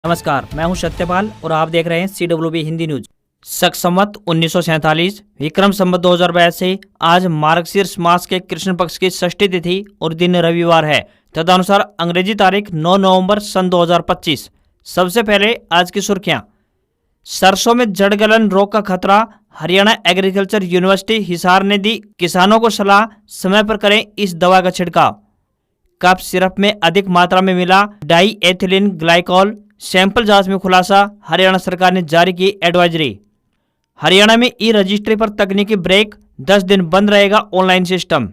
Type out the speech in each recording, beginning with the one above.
नमस्कार, मैं हूं सत्यपाल और आप देख रहे हैं CWB हिंदी न्यूज। शक संवत 1947 विक्रम संवत 2022 से आज मार्गशीर्ष मास के कृष्ण पक्ष की षष्ठी तिथि और दिन रविवार है। तदनुसार अंग्रेजी तारीख 9 नवंबर सन 2025। सबसे पहले आज की सुर्खियां। सरसों में जड़ गलन रोग का खतरा, हरियाणा एग्रीकल्चर यूनिवर्सिटी हिसार ने दी किसानों को सलाह, समय पर करें इस दवा का छिड़काव। कफ सिरप में अधिक मात्रा में मिला डाई एथिलीन ग्लाइकॉल, सैंपल जांच में खुलासा, हरियाणा सरकार ने जारी की एडवाइजरी। हरियाणा में ई रजिस्ट्री पर तकनीकी ब्रेक, 10 दिन बंद रहेगा ऑनलाइन सिस्टम।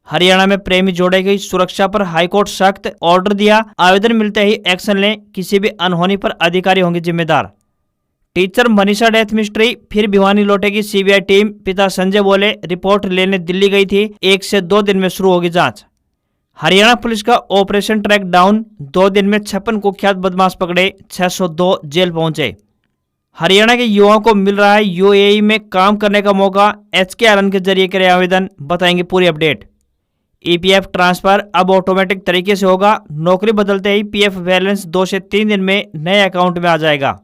हरियाणा में प्रेमी जोड़े की सुरक्षा पर हाईकोर्ट सख्त ऑर्डर दिया, आवेदन मिलते ही एक्शन लें, किसी भी अनहोनी पर अधिकारी होंगे जिम्मेदार। टीचर मनीषा डेथ मिस्ट्री, फिर भिवानी लौटेगी सीबीआई टीम, पिता संजय बोले रिपोर्ट लेने दिल्ली गई थी, 1 से 2 दिन में शुरू होगी जांच। हरियाणा पुलिस का ऑपरेशन ट्रैक डाउन, 2 दिन में 56 कुख्यात बदमाश पकड़े, 602 जेल पहुंचे। हरियाणा के युवाओं को मिल रहा है यूएई में काम करने का मौका, HKRN के जरिए करें आवेदन, बताएंगे पूरी अपडेट। EPF ट्रांसफर अब ऑटोमेटिक तरीके से होगा, नौकरी बदलते ही PF बैलेंस 2 से 3 दिन में नए अकाउंट में आ जाएगा।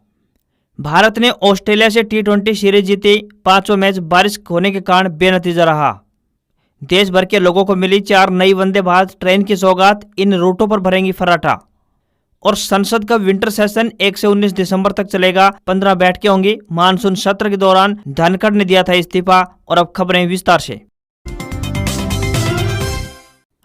भारत ने ऑस्ट्रेलिया से T20 सीरीज जीती, 5वां मैच बारिश होने के कारण बेनतीजा रहा। देश भर के लोगों को मिली 4 नई वंदे भारत ट्रेन की सौगात, इन रूटों पर भरेंगी फर्राटा। और संसद का विंटर सेशन 1 से 19 दिसंबर तक चलेगा, 15 बैठकें होंगी। मानसून सत्र के दौरान धनखड़ ने दिया था इस्तीफा। और अब खबरें विस्तार से।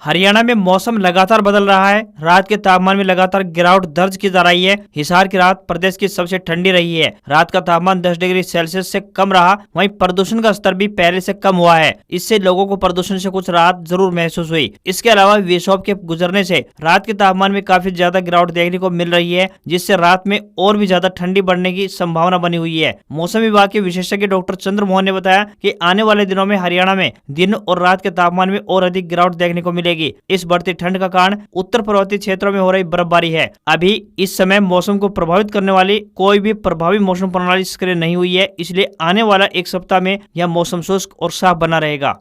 हरियाणा में मौसम लगातार बदल रहा है, रात के तापमान में लगातार गिरावट दर्ज की जा रही है। हिसार की रात प्रदेश की सबसे ठंडी रही है, रात का तापमान 10 डिग्री सेल्सियस से कम रहा। वहीं प्रदूषण का स्तर भी पहले से कम हुआ है, इससे लोगों को प्रदूषण से कुछ राहत जरूर महसूस हुई। इसके अलावा विक्षोभ के गुजरने से रात के तापमान में काफी ज्यादा गिरावट देखने को मिल रही है, जिससे रात में और भी ज्यादा ठंडी बढ़ने की संभावना बनी हुई है। मौसम विभाग के विशेषज्ञ डॉक्टर चंद्र मोहन ने बताया कि आने वाले दिनों में हरियाणा में दिन और रात के तापमान में और अधिक गिरावट देखने को मिलेगी। इस बढ़ती ठंड का कारण उत्तर पर्वतीय क्षेत्रों में हो रही बर्फबारी है। अभी इस समय मौसम को प्रभावित करने वाली कोई भी प्रभावी मौसम प्रणाली सक्रिय नहीं हुई है, इसलिए आने वाला 1 सप्ताह में यह मौसम शुष्क और साफ बना रहेगा।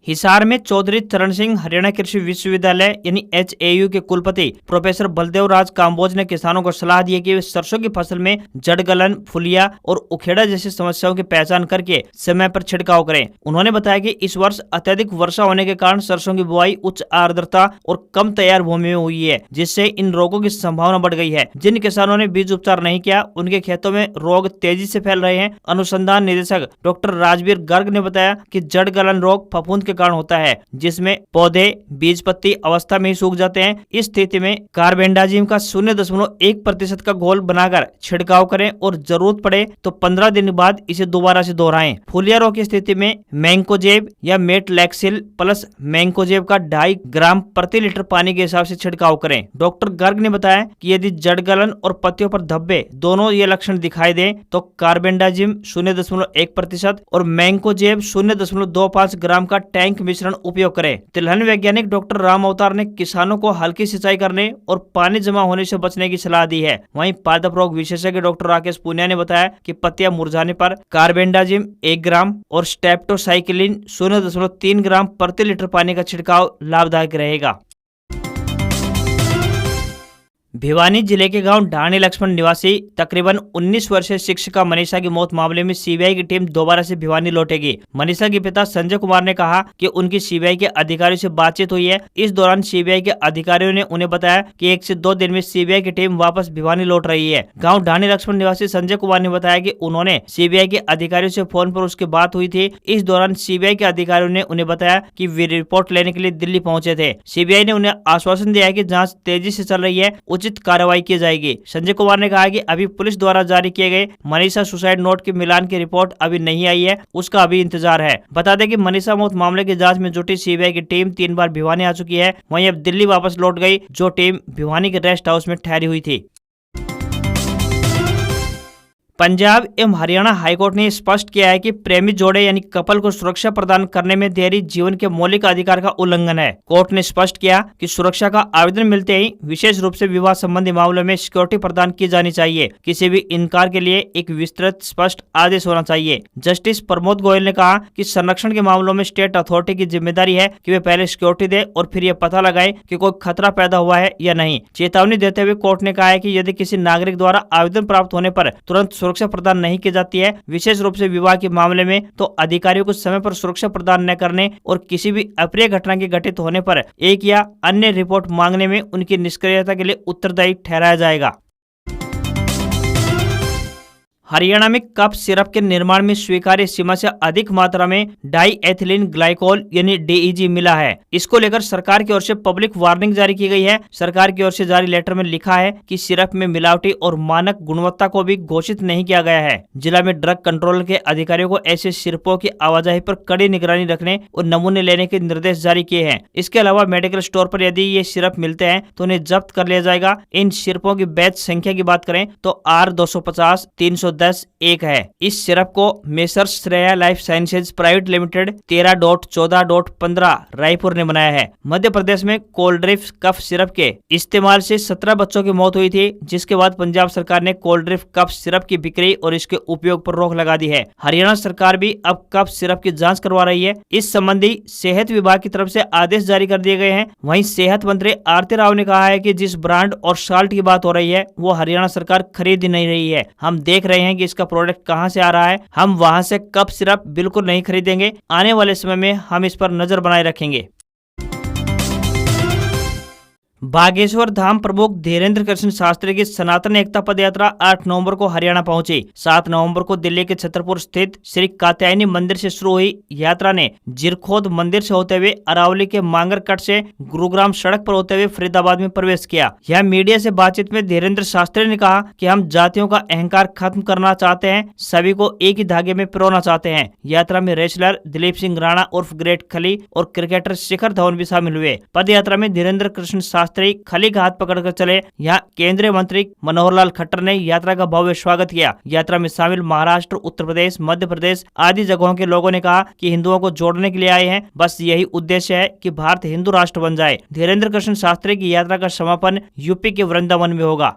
हिसार में चौधरी चरण सिंह हरियाणा कृषि विश्वविद्यालय यानी HAU के कुलपति प्रोफेसर बलदेव राज काम्बोज ने किसानों को सलाह दी है कि वे सरसों की फसल में जड़ गलन, फुलिया और उखेड़ा जैसी समस्याओं की पहचान करके समय पर छिड़काव करें। उन्होंने बताया कि इस वर्ष अत्यधिक वर्षा होने के कारण सरसों की बुआई उच्च आर्द्रता और कम तैयार भूमि में हुई है, जिससे इन रोगों की संभावना बढ़ गई है। जिन किसानों ने बीज उपचार नहीं किया, उनके खेतों में रोग तेजी से फैल रहे हैं। अनुसंधान निदेशक डॉक्टर राजवीर गर्ग ने बताया कि जड़ गलन रोग फफूंद के कारण होता है, जिसमें पौधे बीज पत्ती अवस्था में ही सूख जाते हैं। इस स्थिति में कार्बेंडाजिम का 0.1% का घोल बनाकर छिड़काव करें और जरूरत पड़े तो 15 दिन बाद इसे दोबारा से दोहराएं। फुलिया रोग की स्थिति में मैंकोजेब या मेटलैक्सिल प्लस मैंकोजेब का 2.5 ग्राम प्रति लीटर पानी के हिसाब से छिड़काव करें। डॉक्टर गर्ग ने बताया कि यदि जड़ गलन और पत्तियों पर धब्बे दोनों ये लक्षण दिखाई दें तो कार्बेंडाजिम 0.1% और मैंकोजेब 0.25 ग्राम का टैंक मिश्रण उपयोग करें। तिलहन वैज्ञानिक डॉक्टर राम अवतार ने किसानों को हल्की सिंचाई करने और पानी जमा होने से बचने की सलाह दी है। वहीं पादप रोग विशेषज्ञ डॉक्टर राकेश पुनिया ने बताया कि पत्तियां मुरझाने पर कार्बेंडाजिम 1 ग्राम और स्टेप्टोसाइक्लिन 0.3 ग्राम प्रति लीटर पानी का छिड़काव लाभदायक रहेगा। भिवानी जिले के गांव ढाणी लक्ष्मण निवासी तकरीबन 19 वर्षीय शिक्षिका मनीषा की मौत मामले में सीबीआई की टीम दोबारा से भिवानी लौटेगी। मनीषा के पिता संजय कुमार ने कहा कि उनकी सीबीआई के अधिकारियों से बातचीत हुई है। इस दौरान सीबीआई के अधिकारियों ने उन्हें बताया कि 1 से 2 दिन में सीबीआई की टीम वापस भिवानी लौट रही है। गाँव ढाणी लक्ष्मण निवासी संजय कुमार ने बताया कि उन्होंने सीबीआई के अधिकारियों से फोन पर उसकी बात हुई थी। इस दौरान सीबीआई के अधिकारियों ने उन्हें बताया कि वे रिपोर्ट लेने के लिए दिल्ली पहुंचे थे। सीबीआई ने उन्हें आश्वासन दिया कि जाँच तेजी से चल रही है, उचित कार्रवाई की जाएगी। संजय कुमार ने कहा कि अभी पुलिस द्वारा जारी किए गए मनीषा सुसाइड नोट के मिलान की रिपोर्ट अभी नहीं आई है, उसका अभी इंतजार है। बता दें कि मनीषा मौत मामले की जांच में जुटी सीबीआई की टीम 3 बार भिवानी आ चुकी है। वहीं अब दिल्ली वापस लौट गई, जो टीम भिवानी के रेस्ट हाउस में ठहरी हुई थी। पंजाब एवं हरियाणा हाईकोर्ट ने स्पष्ट किया है कि प्रेमी जोड़े यानी कपल को सुरक्षा प्रदान करने में देरी जीवन के मौलिक अधिकार का उल्लंघन है। कोर्ट ने स्पष्ट किया कि सुरक्षा का आवेदन मिलते ही विशेष रूप से विवाह संबंधी मामलों में सिक्योरिटी प्रदान की जानी चाहिए। किसी भी इनकार के लिए एक विस्तृत स्पष्ट आदेश होना चाहिए। जस्टिस प्रमोद गोयल ने कहा कि संरक्षण के मामलों में स्टेट अथॉरिटी की जिम्मेदारी है कि वे पहले सिक्योरिटी दे और फिर यह पता लगाए कि कोई खतरा पैदा हुआ है या नहीं। चेतावनी देते हुए कोर्ट ने कहा है कि यदि किसी नागरिक द्वारा आवेदन प्राप्त होने पर तुरंत सुरक्षा प्रदान नहीं की जाती है, विशेष रूप से विवाह के मामले में, तो अधिकारियों को समय पर सुरक्षा प्रदान न करने और किसी भी अप्रिय घटना के घटित होने पर एक या अन्य रिपोर्ट मांगने में उनकी निष्क्रियता के लिए उत्तरदायी ठहराया जाएगा। हरियाणा में कफ सिरप के निर्माण में स्वीकार्य सीमा से अधिक मात्रा में डाई एथिलीन ग्लाइकोल यानी DEG मिला है। इसको लेकर सरकार की ओर से पब्लिक वार्निंग जारी की गई है। सरकार की ओर से जारी लेटर में लिखा है कि सिरप में मिलावटी और मानक गुणवत्ता को भी घोषित नहीं किया गया है। जिला में ड्रग कंट्रोल के अधिकारियों को ऐसे सिरपों की आवाजाही पर कड़ी निगरानी रखने और नमूने लेने के निर्देश जारी किए हैं। इसके अलावा मेडिकल स्टोर पर यदि ये सिरप मिलते हैं तो उन्हें जब्त कर लिया जाएगा। इन सिरपों की बैच संख्या की बात करें तो R250 310 1 है। इस सिरप को messrs Shreya life sciences private limited 13.14.15 Raipur ने बनाया है। मध्य प्रदेश में कोल्ड ड्रिफ्ट कफ सिरप के इस्तेमाल से 17 बच्चों की मौत हुई थी, जिसके बाद पंजाब सरकार ने कोल्ड ड्रिफ्ट कफ सिरप की बिक्री और इसके उपयोग पर रोक लगा दी है। हरियाणा सरकार भी अब कफ सिरप की जांच करवा रही है। इस संबंधी सेहत विभाग की तरफ से आदेश जारी कर दिए गए हैं। वहीं सेहत मंत्री आरती राव ने कहा है कि जिस ब्रांड और साल्ट की बात हो रही है वो हरियाणा सरकार खरीद नहीं रही है। हम देख रहे हैं कि इसका प्रोडक्ट कहां से आ रहा है। हम वहां से कप सिरप बिल्कुल नहीं खरीदेंगे। आने वाले समय में हम इस पर नजर बनाए रखेंगे। बागेश्वर धाम प्रमुख धीरेन्द्र कृष्ण शास्त्री की सनातन एकता पद यात्रा 8 नवंबर को हरियाणा पहुंची। 7 नवंबर को दिल्ली के छतरपुर स्थित श्री कात्यायनी मंदिर से शुरू हुई यात्रा ने जिरखोद मंदिर से होते हुए अरावली के मांगरकट से गुरुग्राम सड़क पर होते हुए फरीदाबाद में प्रवेश किया। यह मीडिया से बातचीत में धीरेन्द्र शास्त्री ने कहा कि हम जातियों का अहंकार खत्म करना चाहते हैं, सभी को एक ही धागे में पिरोना चाहते हैं। यात्रा में रेसलर दिलीप सिंह राणा उर्फ ग्रेट खली और क्रिकेटर शिखर धवन भी शामिल हुए। पद यात्रा में धीरेन्द्र कृष्ण शास्त्री खली का हाथ पकड़कर चले। यहाँ केंद्रीय मंत्री मनोहर लाल खट्टर ने यात्रा का भव्य स्वागत किया। यात्रा में शामिल महाराष्ट्र, उत्तर प्रदेश, मध्य प्रदेश आदि जगहों के लोगों ने कहा कि हिंदुओं को जोड़ने के लिए आए हैं। बस यही उद्देश्य है कि भारत हिंदू राष्ट्र बन जाए। धीरेन्द्र कृष्ण शास्त्री की यात्रा का समापन यूपी के वृंदावन में होगा।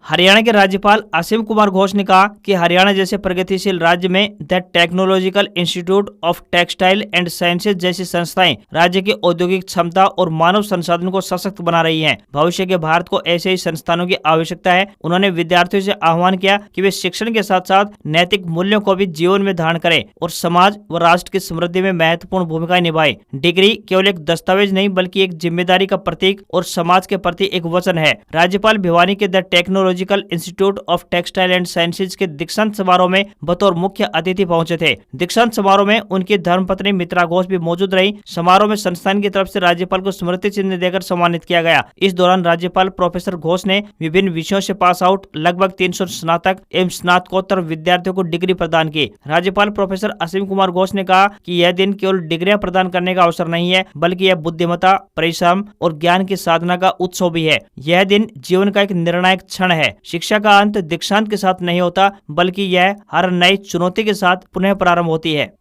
हरियाणा के राज्यपाल असीम कुमार घोष ने कहा कि हरियाणा जैसे प्रगतिशील राज्य में the technological institute of textile and sciences जैसी संस्थाएं राज्य की औद्योगिक क्षमता और मानव संसाधन को सशक्त बना रही हैं। भविष्य के भारत को ऐसे ही संस्थानों की आवश्यकता है। उन्होंने विद्यार्थियों से आह्वान किया कि वे शिक्षण के साथ साथ नैतिक मूल्यों को भी जीवन में धारण करें और समाज व राष्ट्र की समृद्धि में महत्वपूर्ण भूमिका निभाएं। डिग्री केवल एक दस्तावेज नहीं बल्कि एक जिम्मेदारी का प्रतीक और समाज के प्रति एक वचन है। राज्यपाल भिवानी के the technological institute of textile and sciences के दीक्षांत समारोह में बतौर मुख्य अतिथि पहुंचे थे। दीक्षांत समारोह में उनकी धर्मपत्नी मित्रा घोष भी मौजूद रही। समारोह में संस्थान की तरफ से राज्यपाल को स्मृति चिन्ह देकर सम्मानित किया गया। इस दौरान राज्यपाल प्रोफेसर घोष ने विभिन्न विषयों से पास आउट लगभग 300 स्नातक एवं स्नातकोत्तर विद्यार्थियों को डिग्री प्रदान की। राज्यपाल प्रोफेसर असीम कुमार घोष ने कहा कि यह दिन केवल डिग्रियां प्रदान करने का अवसर नहीं है बल्कि यह बुद्धिमत्ता, परिश्रम और ज्ञान की साधना का उत्सव भी है। यह दिन जीवन का एक निर्णायक क्षण है। शिक्षा का अंत दीक्षांत के साथ नहीं होता बल्कि यह हर नई चुनौती के साथ पुनः प्रारंभ होती है।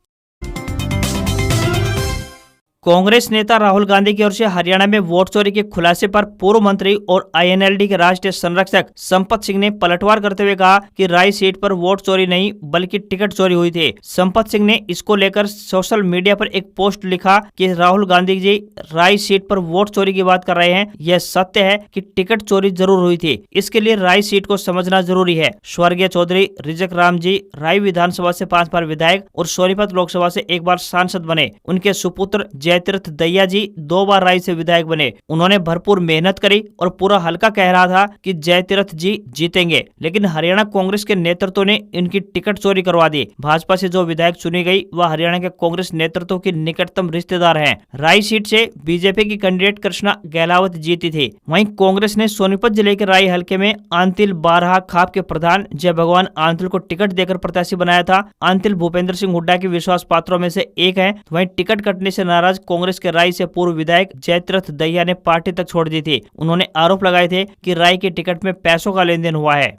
कांग्रेस नेता राहुल गांधी की ओर से हरियाणा में वोट चोरी के खुलासे पर पूर्व मंत्री और INLD के राष्ट्रीय संरक्षक संपत सिंह ने पलटवार करते हुए कहा कि राय सीट पर वोट चोरी नहीं बल्कि टिकट चोरी हुई थी। संपत सिंह ने इसको लेकर सोशल मीडिया पर एक पोस्ट लिखा कि राहुल गांधी जी राय सीट पर वोट चोरी की बात कर रहे हैं। यह सत्य है कि टिकट चोरी जरूर हुई थी। इसके लिए राय सीट को समझना जरूरी है। स्वर्गीय चौधरी रिजक राम जी राय विधानसभा से 5 बार विधायक और सोनीपत लोकसभा से 1 बार सांसद बने। उनके सुपुत्र जयतीर्थ दहिया जी 2 बार राय से विधायक बने। उन्होंने भरपूर मेहनत करी और पूरा हल्का कह रहा था कि जयतीर्थ जी जीतेंगे, लेकिन हरियाणा कांग्रेस के नेतृत्व ने इनकी टिकट चोरी करवा दी। भाजपा से जो विधायक चुनी गई वह हरियाणा के कांग्रेस नेतृत्व की निकटतम रिश्तेदार हैं। राय सीट से बीजेपी की कैंडिडेट कृष्णा गहलावत जीती थी। वहीं कांग्रेस ने सोनीपत जिले के राय हल्के में आंतिल बारहा खाप के प्रधान जय भगवान आंतिल को टिकट देकर प्रत्याशी बनाया था। आंतिल भूपेंद्र सिंह हुड्डा के विश्वास पात्रों में से एक है। वहीं टिकट कटने से नाराज आज कांग्रेस के राय से पूर्व विधायक जयतीर्थ दहिया ने पार्टी तक छोड़ दी थी। उन्होंने आरोप लगाए थे कि राय के टिकट में पैसों का लेन देन हुआ है।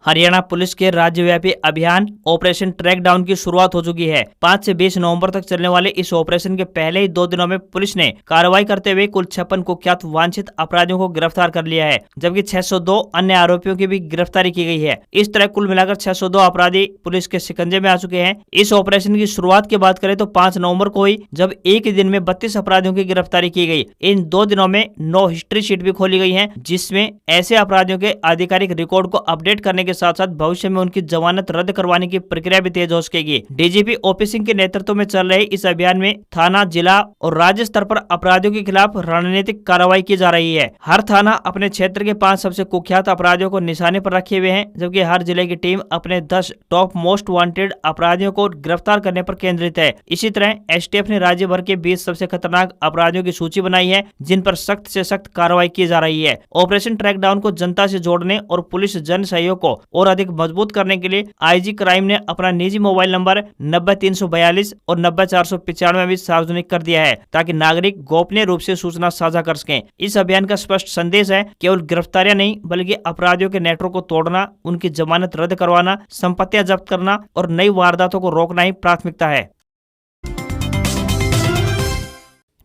हरियाणा पुलिस के राज्यव्यापी अभियान ऑपरेशन ट्रैक डाउन की शुरुआत हो चुकी है। 5 से 20 नवंबर तक चलने वाले इस ऑपरेशन के पहले ही 2 दिनों में पुलिस ने कार्रवाई करते हुए कुल 56 कुख्यात वांछित अपराधियों को गिरफ्तार कर लिया है, जबकि 602 अन्य आरोपियों की भी गिरफ्तारी की गई है। इस तरह कुल मिलाकर 602 अपराधी पुलिस के शिकंजे में आ चुके हैं। इस ऑपरेशन की शुरुआत की बात करें तो 5 नवम्बर को हुई, जब एक ही दिन में 32 अपराधियों की गिरफ्तारी की गई। इन 2 दिनों में 9 हिस्ट्री शीट भी खोली गई है, जिसमें ऐसे अपराधियों के आधिकारिक रिकॉर्ड को अपडेट करने के साथ साथ भविष्य में उनकी जमानत रद्द करवाने की प्रक्रिया भी तेज हो सकेगी। डीजीपी ओपी सिंह के नेतृत्व में चल रहे इस अभियान में थाना, जिला और राज्य स्तर पर अपराधियों के खिलाफ रणनीतिक कार्रवाई की जा रही है। हर थाना अपने क्षेत्र के 5 सबसे कुख्यात अपराधियों को निशाने पर रखे हुए हैं, जबकि हर जिले की टीम अपने 10 टॉप मोस्ट वांटेड अपराधियों को गिरफ्तार करने पर केंद्रित है। इसी तरह एसटीएफ ने राज्य भर के 20 सबसे खतरनाक अपराधियों की सूची बनाई है, जिन पर सख्त से सख्त कार्रवाई की जा रही है। ऑपरेशन ट्रैक डाउन को जनता से जोड़ने और पुलिस जन सहयोग को और अधिक मजबूत करने के लिए आईजी क्राइम ने अपना निजी मोबाइल नंबर 90342 और 90495 में भी सार्वजनिक कर दिया है, ताकि नागरिक गोपनीय रूप से सूचना साझा कर सकें। इस अभियान का स्पष्ट संदेश है, केवल गिरफ्तारियां नहीं बल्कि अपराधियों के नेटवर्क को तोड़ना, उनकी जमानत रद्द करवाना, संपत्तियां जब्त करना और नई वारदातों को रोकना ही प्राथमिकता है।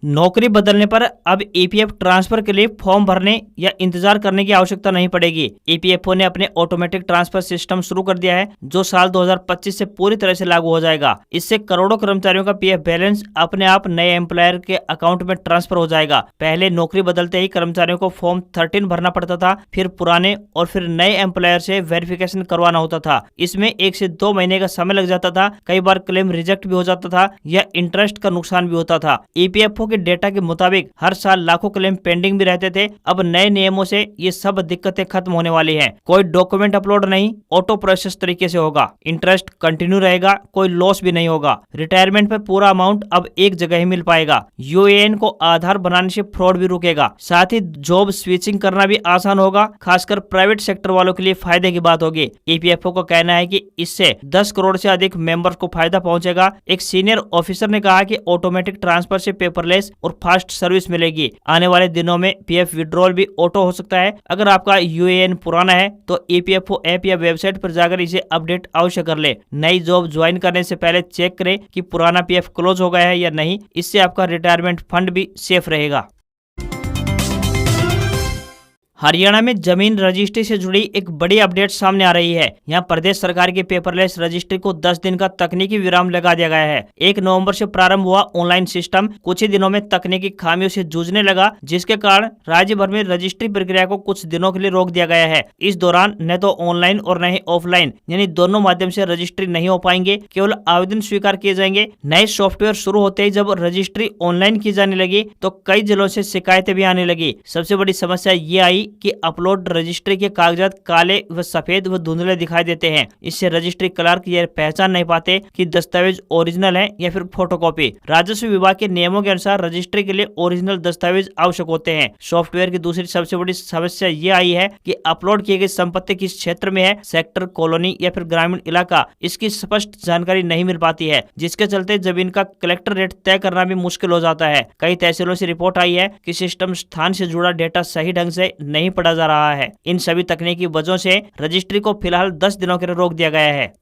नौकरी बदलने पर अब ईपीएफ ट्रांसफर के लिए फॉर्म भरने या इंतजार करने की आवश्यकता नहीं पड़ेगी। ईपीएफओ ने अपने ऑटोमेटिक ट्रांसफर सिस्टम शुरू कर दिया है, जो साल 2025 से पूरी तरह से लागू हो जाएगा। इससे करोड़ों कर्मचारियों का पीएफ बैलेंस अपने आप नए एम्प्लॉयर के अकाउंट में ट्रांसफर हो जाएगा। पहले नौकरी बदलते ही कर्मचारियों को फॉर्म 13 भरना पड़ता था, फिर पुराने और फिर नए एम्प्लॉयर से वेरिफिकेशन करवाना होता था। इसमें 1 से 2 महीने का समय लग जाता था, कई बार क्लेम रिजेक्ट भी हो जाता था या इंटरेस्ट का नुकसान भी होता था। ईपीएफओ डेटा के मुताबिक हर साल लाखों क्लेम पेंडिंग भी रहते थे। अब नए नियमों से ये सब दिक्कतें खत्म होने वाली हैं। कोई डॉक्यूमेंट अपलोड नहीं, ऑटो प्रोसेस तरीके से होगा। इंटरेस्ट कंटिन्यू रहेगा, कोई लॉस भी नहीं होगा। रिटायरमेंट पर पूरा अमाउंट अब एक जगह ही मिल पाएगा। यूएएन को आधार बनाने से फ्रॉड भी रुकेगा। साथ ही जॉब स्विचिंग करना भी आसान होगा, खासकर प्राइवेट सेक्टर वालों के लिए फायदे की बात होगी। ईपीएफओ का कहना है कि इससे 10 करोड़ से अधिक मेंबर्स को फायदा पहुंचेगा। एक सीनियर ऑफिसर ने कहा कि ऑटोमेटिक ट्रांसफर से पेपरलेस और फास्ट सर्विस मिलेगी। आने वाले दिनों में पीएफ विड्रॉल भी ऑटो हो सकता है। अगर आपका यूएएन पुराना है तो ईपीएफओ ऐप या वेबसाइट पर जाकर इसे अपडेट अवश्य कर ले। नई जॉब ज्वाइन करने से पहले चेक करें कि पुराना पीएफ क्लोज हो गया है या नहीं। इससे आपका रिटायरमेंट फंड भी सेफ रहेगा। हरियाणा में जमीन रजिस्ट्री से जुड़ी एक बड़ी अपडेट सामने आ रही है। यहाँ प्रदेश सरकार की पेपरलेस रजिस्ट्री को 10 दिन का तकनीकी विराम लगा दिया गया है। 1 नवंबर से प्रारंभ हुआ ऑनलाइन सिस्टम कुछ ही दिनों में तकनीकी खामियों से जूझने लगा, जिसके कारण राज्य भर में रजिस्ट्री प्रक्रिया को कुछ दिनों के लिए रोक दिया गया है। इस दौरान न तो ऑनलाइन और न ही ऑफलाइन यानी दोनों माध्यम से रजिस्ट्री नहीं हो पाएंगे, केवल आवेदन स्वीकार किए जाएंगे। नए सॉफ्टवेयर शुरू होते ही जब रजिस्ट्री ऑनलाइन की जाने लगी तो कई जिलों से शिकायतें भी आने लगी। सबसे बड़ी समस्या ये आई कि अपलोड रजिस्ट्री के कागजात काले व सफेद व धुंधले दिखाई देते हैं। इससे रजिस्ट्री क्लर्क ये पहचान नहीं पाते कि दस्तावेज ओरिजिनल है या फिर फोटोकॉपी। राजस्व विभाग के नियमों के अनुसार रजिस्ट्री के लिए ओरिजिनल दस्तावेज आवश्यक होते हैं। सॉफ्टवेयर की दूसरी सबसे बड़ी समस्या ये आई है कि अपलोड की गई संपत्ति किस क्षेत्र में है, सेक्टर, कॉलोनी या फिर ग्रामीण इलाका, इसकी स्पष्ट जानकारी नहीं मिल पाती है, जिसके चलते जमीन का कलेक्टर रेट तय करना भी मुश्किल हो जाता है। कई तहसीलों से रिपोर्ट आई है कि सिस्टम स्थान से जुड़ा डेटा सही ढंग से नहीं पढ़ा जा रहा है। इन सभी तकनीकी वजहों से रजिस्ट्री को फिलहाल 10 दिनों के लिए रोक दिया गया है।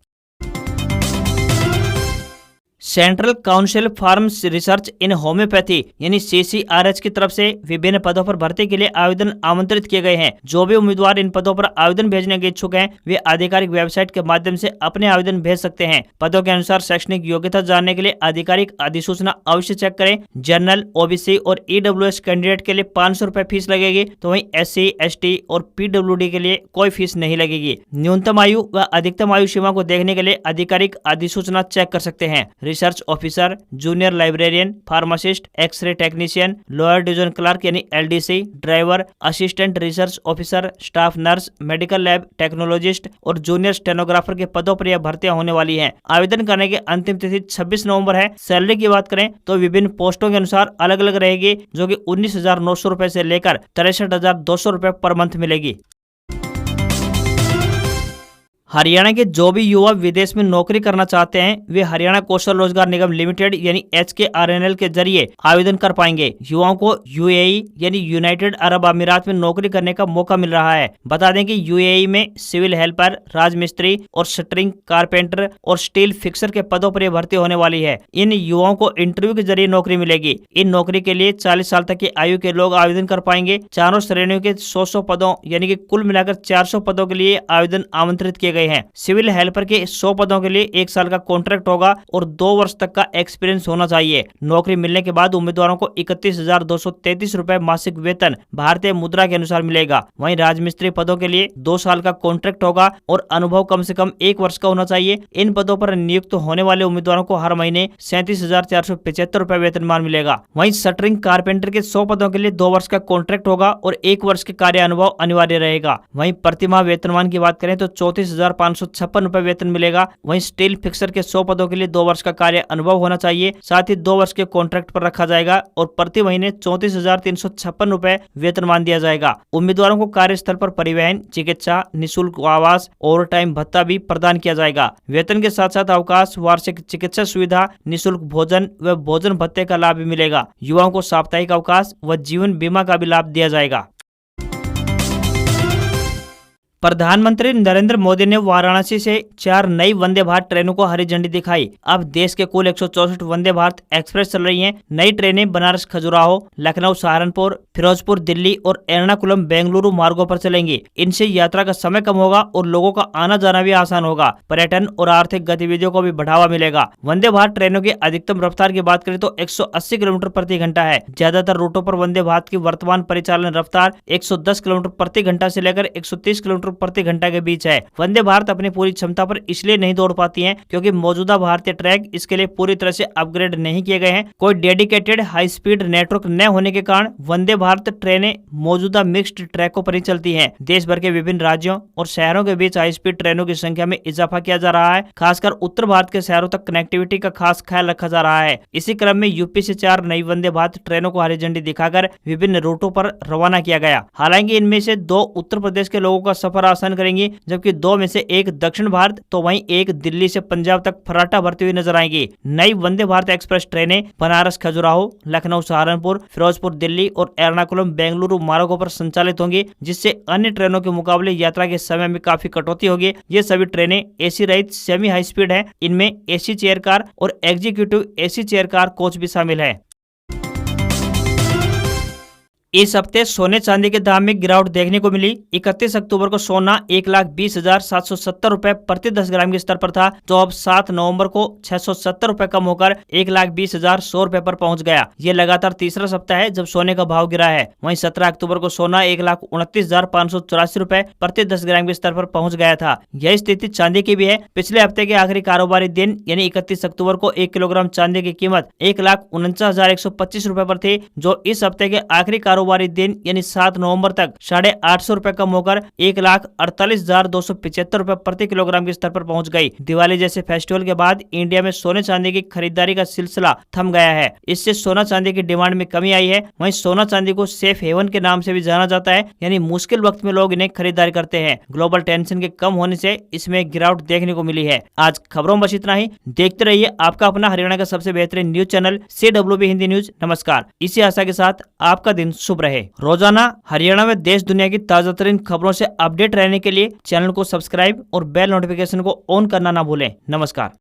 Central council for research in homeopathy यानी CCRH की तरफ से विभिन्न पदों पर भर्ती के लिए आवेदन आमंत्रित किए गए हैं। जो भी उम्मीदवार इन पदों पर आवेदन भेजने के इच्छुक हैं, वे आधिकारिक वेबसाइट के माध्यम से अपने आवेदन भेज सकते हैं। पदों के अनुसार शैक्षणिक योग्यता जानने के लिए आधिकारिक अधिसूचना अवश्य चेक करें। जनरल, OBC और EWS कैंडिडेट के लिए 500 रुपए फीस लगेगी, तो वहीं SC, ST और PWD के लिए कोई फीस नहीं लगेगी। न्यूनतम आयु व अधिकतम आयु सीमा को देखने के लिए आधिकारिक अधिसूचना चेक कर सकते हैं। Research officer, junior librarian, pharmacist, X ray technician, lower division clerk यानी LDC, driver, assistant research officer, staff nurse, medical lab technologist और जूनियर स्टेनोग्राफर के पदों पर यह भर्तियां होने वाली हैं। आवेदन करने की अंतिम तिथि 26 नवंबर है। सैलरी की बात करें तो विभिन्न पोस्टों के अनुसार अलग अलग रहेगी, जो कि 19,900 रुपए से लेकर 63,200 रुपए पर मंथ मिलेगी। हरियाणा के जो भी युवा विदेश में नौकरी करना चाहते हैं वे हरियाणा कौशल रोजगार निगम लिमिटेड यानी HKRNL के जरिए आवेदन कर पाएंगे। युवाओं को UAE यानी यूनाइटेड अरब अमीरात में नौकरी करने का मौका मिल रहा है। बता दें कि UAE में सिविल हेल्पर, राजमिस्त्री और शटरिंग कारपेंटर और स्टील फिक्सर के पदों पर भर्ती होने वाली है। इन युवाओं को इंटरव्यू के जरिए नौकरी मिलेगी। इन नौकरी के लिए 40 साल तक की आयु के लोग आवेदन कर पाएंगे। चारों श्रेणियों के 100 पदों यानी कि कुल मिलाकर 400 पदों के लिए आवेदन आमंत्रित किए गए हैं। सिविल हेल्पर के 100 पदों के लिए 1 साल का कॉन्ट्रैक्ट होगा और 2 वर्ष तक का एक्सपीरियंस होना चाहिए। नौकरी मिलने के बाद उम्मीदवारों को 31,233 रुपए मासिक वेतन भारतीय मुद्रा के अनुसार मिलेगा। वहीं राजमिस्त्री पदों के लिए 2 साल का कॉन्ट्रैक्ट होगा और अनुभव कम से कम 1 वर्ष का होना चाहिए। इन पदों पर नियुक्त होने वाले उम्मीदवारों को हर महीने 37,475 रुपए वेतनमान मिलेगा। वहीं शटरिंग कारपेंटर के 100 पदों के लिए 2 वर्ष का कॉन्ट्रैक्ट होगा और 1 वर्ष के कार्य अनुभव अनिवार्य रहेगा। वहीं प्रतिमाह वेतनमान की बात करें तो 34,556 रुपए वेतन मिलेगा। वहीं स्टील फिक्सर के 100 पदों के लिए 2 वर्ष का कार्य अनुभव होना चाहिए। साथ ही 2 वर्ष के कॉन्ट्रैक्ट पर रखा जाएगा और प्रति महीने 34,356 रुपए वेतनमान दिया जाएगा। उम्मीदवारों को कार्यस्थल पर परिवहन, चिकित्सा, निःशुल्क आवास, ओवर टाइम भत्ता भी प्रदान किया जाएगा। वेतन के साथ साथ अवकाश, वार्षिक चिकित्सा सुविधा, निःशुल्क भोजन व भोजन भत्ते का लाभ भी मिलेगा। युवाओं को साप्ताहिक अवकाश व जीवन बीमा का भी लाभ दिया जाएगा। प्रधानमंत्री नरेंद्र मोदी ने वाराणसी से 4 नई वंदे भारत ट्रेनों को हरी झंडी दिखाई। अब देश के कुल 164 वंदे भारत एक्सप्रेस चल रही हैं। नई ट्रेनें बनारस खजुराहो, लखनऊ सहारनपुर, फिरोजपुर दिल्ली और एर्नाकुलम बेंगलुरु मार्गों पर चलेंगी। इनसे यात्रा का समय कम होगा और लोगों का आना जाना भी आसान होगा। पर्यटन और आर्थिक गतिविधियों को भी बढ़ावा मिलेगा। वंदे भारत ट्रेनों की अधिकतम रफ्तार की बात करें तो 180 किलोमीटर प्रति घंटा है। ज्यादातर रूटों पर वंदे भारत की वर्तमान परिचालन रफ्तार 110 किलोमीटर प्रति घंटा से लेकर 130 किलोमीटर प्रति घंटा के बीच है। वंदे भारत अपनी पूरी क्षमता पर इसलिए नहीं दौड़ पाती हैं क्योंकि मौजूदा भारतीय ट्रैक इसके लिए पूरी तरह से अपग्रेड नहीं किए गए हैं। कोई डेडिकेटेड हाई स्पीड नेटवर्क न होने के कारण वंदे भारत ट्रेनें मौजूदा मिक्स्ड ट्रैकों पर ही चलती हैं। देश भर के विभिन्न राज्यों और शहरों के बीच हाई स्पीड ट्रेनों की संख्या में इजाफा किया जा रहा है। खासकर उत्तर भारत के शहरों तक कनेक्टिविटी का खास ख्याल रखा जा रहा है। इसी क्रम में यूपी से 4 नई वंदे भारत ट्रेनों को हरी झंडी दिखाकर विभिन्न रूटों पर रवाना किया गया। हालांकि इनमें से 2 उत्तर प्रदेश के लोगों का सफर आसान करेंगी, जबकि 2 में से 1 दक्षिण भारत तो वहीं 1 दिल्ली से पंजाब तक फर्राटा भरती हुई नजर आएंगी। नई वंदे भारत एक्सप्रेस ट्रेनें बनारस खजुराहो, लखनऊ सहारनपुर, फिरोजपुर दिल्ली और एर्नाकुलम बेंगलुरु मार्गों पर संचालित होंगी, जिससे अन्य ट्रेनों के मुकाबले यात्रा के समय में काफी कटौती होगी। ये सभी ट्रेनें एसी रहित सेमी हाई स्पीड है। इनमें एसी चेयर कार और executive AC chair car coach भी शामिल है। इस हफ्ते सोने चांदी के दाम में गिरावट देखने को मिली। 31 अक्टूबर को सोना 1,20,770 रुपए प्रति 10 ग्राम के स्तर पर था, तो अब 7 नवंबर को 670 रुपए कम होकर 1,20,100 रुपए पर पहुंच गया। ये लगातार तीसरा सप्ताह है जब सोने का भाव गिरा है। वहीं 17 अक्टूबर को सोना 1,29,584 रुपए प्रति 10 ग्राम के स्तर पर पहुंच गया था। यह स्थिति चांदी की भी है। पिछले हफ्ते के आखिरी कारोबारी दिन यानी 31 अक्टूबर को 1 किलोग्राम चांदी की कीमत 1,49,125 रुपए पर थी, जो इस हफ्ते के आखिरी कारोबारी दिन यानी 7 नवंबर तक 850 रुपए कम होकर 1,48,275 रुपए प्रति किलोग्राम के स्तर पर पहुंच गई। दिवाली जैसे फेस्टिवल के बाद इंडिया में सोने चांदी की खरीदारी का सिलसिला थम गया है। इससे सोना चांदी की डिमांड में कमी आई है। वहीं सोना चांदी को सेफ हेवन के नाम से भी जाना जाता है, यानी मुश्किल वक्त में लोग इन्हें खरीदारी करते हैं। ग्लोबल टेंशन के कम होने से इसमें गिरावट देखने को मिली है। आज खबरों में बस इतना ही। देखते रहिए आपका अपना हरियाणा का सबसे बेहतरीन news channel CWB Hindi news. नमस्कार। इसी आशा के साथ आपका दिन शुभ रहे। रोजाना हरियाणा में देश दुनिया की ताजा तरीन खबरों से अपडेट रहने के लिए चैनल को सब्सक्राइब और बेल नोटिफिकेशन को ऑन करना ना भूलें। नमस्कार।